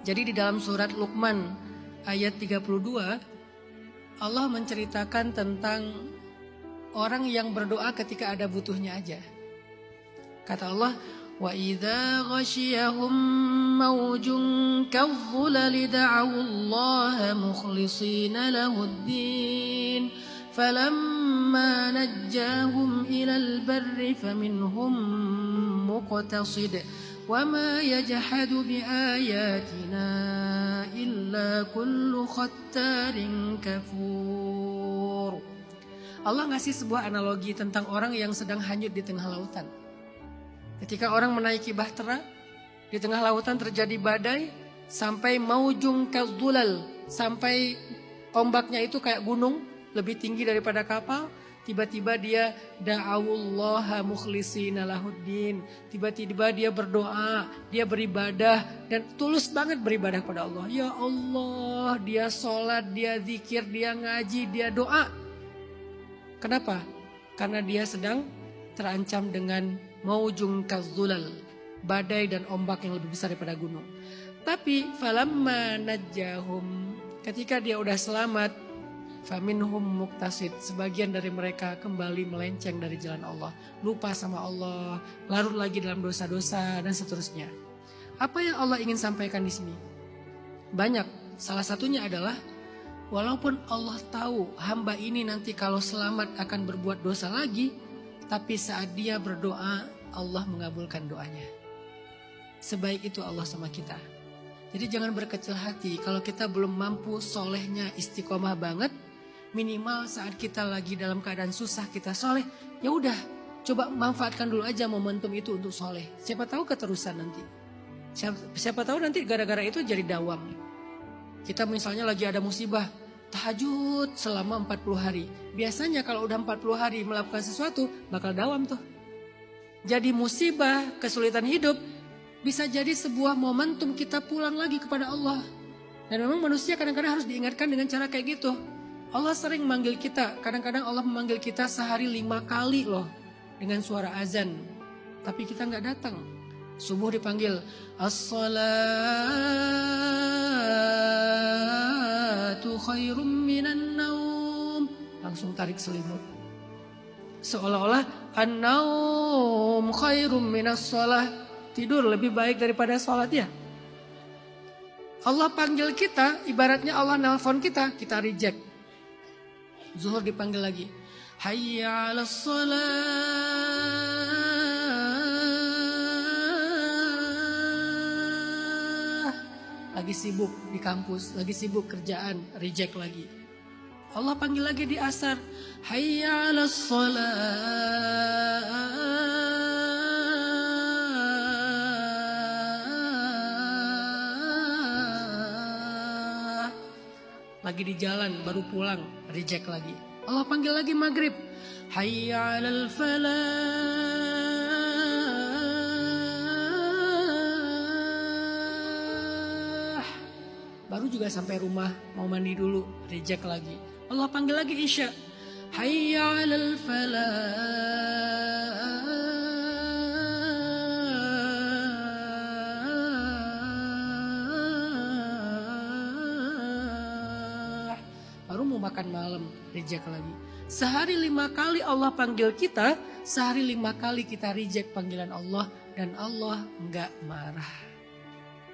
Jadi di dalam surat Luqman ayat 32, Allah menceritakan tentang orang yang berdoa ketika ada butuhnya aja. Kata Allah, wa idza ghasyiyahum mawjun kadh-dhulali da'awu Allah mukhlishina lahud-din falamma najjahum ilal barri faminhum muqtasid wa ma yajhadu biayatina illa kullu khattarin kafur. Allah ngasih sebuah analogi tentang orang yang sedang hanyut di tengah lautan. Ketika orang menaiki bahtera, di tengah lautan terjadi badai, sampai maujung kadhulal, sampai ombaknya itu kayak gunung, lebih tinggi daripada kapal. Tiba-tiba dia da'awullaha mukhlishina lahuddin. Tiba-tiba dia berdoa, dia beribadah, dan tulus banget beribadah kepada Allah. Ya Allah, dia sholat, dia zikir, dia ngaji, dia doa. Kenapa? Karena dia sedang terancam dengan maujung kadhulal, badai dan ombak yang lebih besar daripada gunung. Tapi falamma najjahum, ketika dia udah selamat, faminhum muqtasid, sebagian dari mereka kembali melenceng dari jalan Allah, lupa sama Allah, larut lagi dalam dosa-dosa dan seterusnya. Apa yang Allah ingin sampaikan di sini? Banyak. Salah satunya adalah walaupun Allah tahu hamba ini nanti kalau selamat akan berbuat dosa lagi, tapi saat dia berdoa, Allah mengabulkan doanya. Sebaik itu Allah sama kita. Jadi jangan berkecil hati kalau kita belum mampu solehnya istiqomah banget. Minimal saat kita lagi dalam keadaan susah kita soleh, ya udah coba manfaatkan dulu aja momentum itu untuk soleh. Siapa tahu keterusan nanti. Siapa tahu nanti gara-gara itu jadi dawam. Kita misalnya lagi ada musibah, tahajud selama 40 hari. Biasanya kalau udah 40 hari melakukan sesuatu bakal dawam tuh. Jadi musibah, kesulitan hidup bisa jadi sebuah momentum kita pulang lagi kepada Allah. Dan memang manusia kadang-kadang harus diingatkan dengan cara kayak gitu. Allah sering manggil kita, kadang-kadang Allah memanggil kita sehari 5 kali loh dengan suara azan. Tapi kita nggak datang. Subuh dipanggil as-salatu khairum minan naum, langsung tarik selimut. Seolah-olah an-naum khairum minas shalah, tidur lebih baik daripada sholat ya. Allah panggil kita, ibaratnya Allah nelpon kita, kita reject. Zuhur dipanggil lagi, hayya 'alas shalah. Lagi sibuk di kampus, lagi sibuk kerjaan, reject lagi. Allah panggil lagi di asar, hayya 'alas shalah. Lagi di jalan baru pulang, reject lagi. Allah panggil lagi maghrib, hayya 'alal falah. Baru juga sampai rumah mau mandi dulu, reject lagi. Allah panggil lagi isya, hayya 'alal falah. Makan malam, reject lagi. Sehari 5 kali Allah panggil kita, sehari 5 kali kita reject panggilan Allah, dan Allah enggak marah.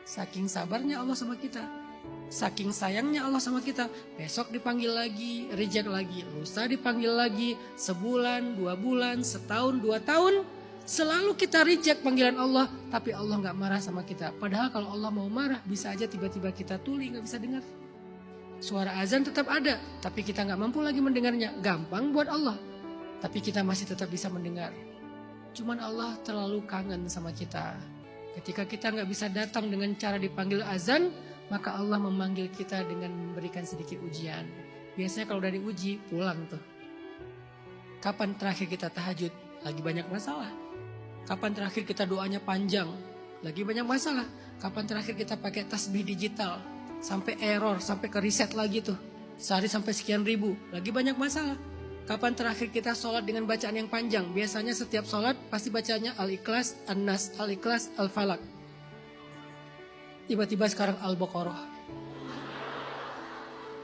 Saking sabarnya Allah sama kita, saking sayangnya Allah sama kita. Besok dipanggil lagi, reject lagi. Lusa dipanggil lagi, sebulan, 2 bulan, setahun, 2 tahun. Selalu kita reject panggilan Allah, tapi Allah enggak marah sama kita. Padahal kalau Allah mau marah, bisa aja tiba-tiba kita tuli, enggak bisa dengar. Suara azan tetap ada, tapi kita nggak mampu lagi mendengarnya. Gampang buat Allah, tapi kita masih tetap bisa mendengar. Cuman Allah terlalu kangen sama kita. Ketika kita nggak bisa datang dengan cara dipanggil azan, maka Allah memanggil kita dengan memberikan sedikit ujian. Biasanya kalau udah diuji, pulang tuh. Kapan terakhir kita tahajud? Lagi banyak masalah. Kapan terakhir kita doanya panjang? Lagi banyak masalah. Kapan terakhir kita pakai tasbih digital? Sampai error, sampai ke reset lagi tuh. Sehari sampai sekian ribu, lagi banyak masalah. Kapan terakhir kita sholat dengan bacaan yang panjang? Biasanya setiap sholat pasti bacanya Al-Ikhlas, An-Nas, Al-Ikhlas, Al-Falak. tiba-tiba sekarang Al-Baqarah.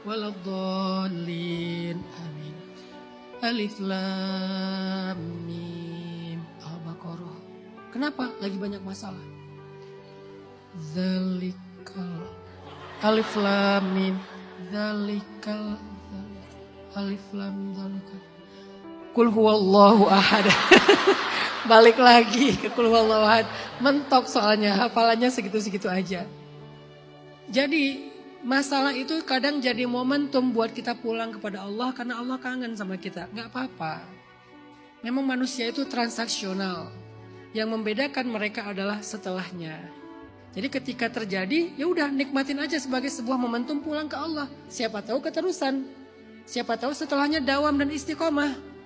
Waladhdallin. Amin. Alif Lam Mim. Al-Baqarah. Kenapa? Lagi banyak masalah. Zalikal. Alif Lam Mim. Zalikal. Alif Lam Mim. Zalikal. Qul huwallahu ahad. Balik lagi ke qul huwallahu ahad. Mentok soalnya, hafalannya segitu-segitu aja. Jadi masalah itu kadang jadi momentum buat kita pulang kepada Allah karena Allah kangen sama kita. Gak apa-apa. Memang manusia itu transaksional. Yang membedakan mereka adalah setelahnya. Jadi ketika terjadi, ya udah nikmatin aja sebagai sebuah momentum pulang ke Allah. Siapa tahu keterusan. Siapa tahu setelahnya dawam dan istiqomah.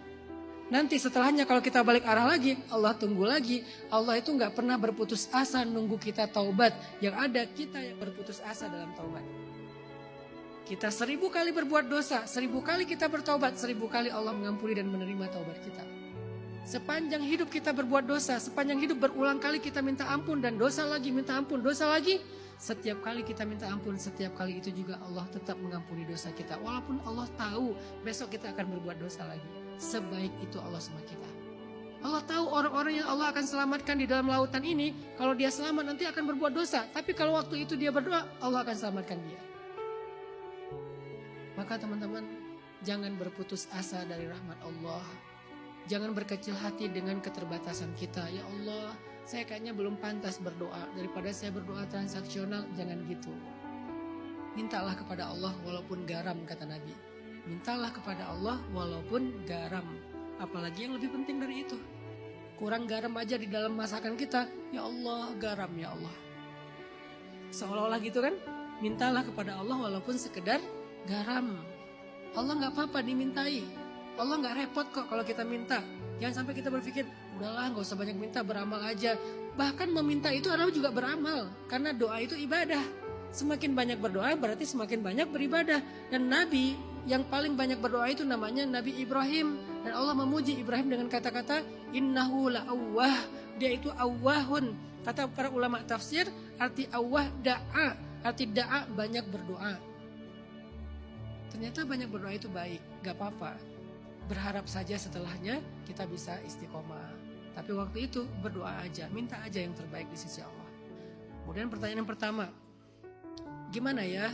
Nanti setelahnya kalau kita balik arah lagi, Allah tunggu lagi. Allah itu gak pernah berputus asa nunggu kita taubat. Yang ada kita yang berputus asa dalam taubat. Kita 1000 kali berbuat dosa, 1000 kali kita bertaubat, 1000 kali Allah mengampuni dan menerima taubat kita. Sepanjang hidup kita berbuat dosa, sepanjang hidup berulang kali kita minta ampun dan dosa lagi, minta ampun, dosa lagi. Setiap kali kita minta ampun, setiap kali itu juga Allah tetap mengampuni dosa kita. Walaupun Allah tahu besok kita akan berbuat dosa lagi. Sebaik itu Allah sama kita. Allah tahu orang-orang yang Allah akan selamatkan di dalam lautan ini, kalau dia selamat nanti akan berbuat dosa. Tapi kalau waktu itu dia berdoa, Allah akan selamatkan dia. Maka teman-teman, jangan berputus asa dari rahmat Allah. Jangan berkecil hati dengan keterbatasan kita. Ya Allah, saya kayaknya belum pantas berdoa. Daripada saya berdoa transaksional, jangan gitu. Mintalah kepada Allah walaupun garam, kata Nabi. Mintalah kepada Allah walaupun garam. Apalagi yang lebih penting dari itu. Kurang garam aja di dalam masakan kita. Ya Allah, garam ya Allah. Seolah-olah gitu kan. Mintalah kepada Allah walaupun sekedar garam. Allah gak apa-apa dimintai. Allah gak repot kok kalau kita minta. Jangan sampai kita berpikir, udahlah gak usah banyak minta, beramal aja. Bahkan meminta itu adalah juga beramal. Karena doa itu ibadah. Semakin banyak berdoa berarti semakin banyak beribadah. Dan Nabi yang paling banyak berdoa itu namanya Nabi Ibrahim. Dan Allah memuji Ibrahim dengan kata-kata innahu la'awwah. Dia itu awwahun. Kata para ulama tafsir, arti awwah da'a. Arti da'a banyak berdoa. Ternyata banyak berdoa itu baik, gak apa-apa. Berharap saja setelahnya kita bisa istiqomah. Tapi waktu itu berdoa aja, minta aja yang terbaik di sisi Allah. Kemudian pertanyaan yang pertama, gimana ya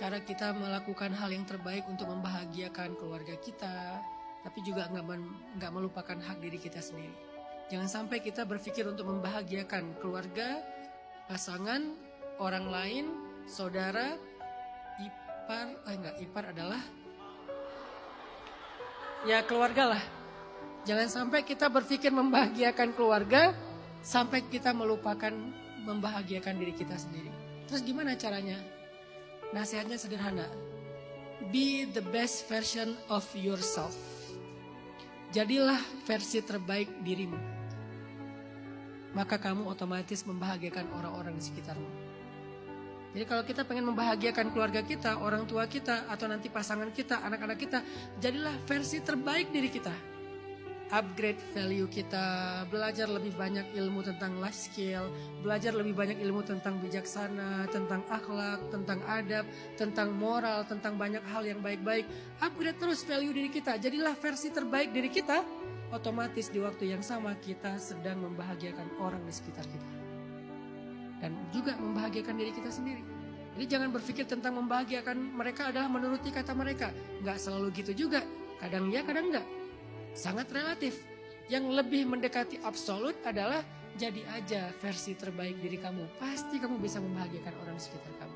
cara kita melakukan hal yang terbaik untuk membahagiakan keluarga kita, tapi juga nggak melupakan hak diri kita sendiri. Jangan sampai kita berpikir untuk membahagiakan keluarga, pasangan, orang lain, saudara, ipar adalah ya keluarga lah. Jangan sampai kita berpikir membahagiakan keluarga sampai kita melupakan membahagiakan diri kita sendiri. Terus gimana caranya? Nasihatnya sederhana. Be the best version of yourself. Jadilah versi terbaik dirimu. Maka kamu otomatis membahagiakan orang-orang di sekitarmu. Jadi kalau kita pengen membahagiakan keluarga kita, orang tua kita, atau nanti pasangan kita, anak-anak kita, jadilah versi terbaik diri kita. Upgrade value kita, belajar lebih banyak ilmu tentang life skill, belajar lebih banyak ilmu tentang bijaksana, tentang akhlak, tentang adab, tentang moral, tentang banyak hal yang baik-baik. Upgrade terus value diri kita, jadilah versi terbaik diri kita. Otomatis di waktu yang sama kita sedang membahagiakan orang di sekitar kita. Dan juga membahagiakan diri kita sendiri. Jadi jangan berpikir tentang membahagiakan mereka adalah menuruti kata mereka. Nggak selalu gitu juga. Kadang ya, kadang enggak. Sangat relatif. Yang lebih mendekati absolut adalah jadi aja versi terbaik diri kamu. Pasti kamu bisa membahagiakan orang sekitar kamu.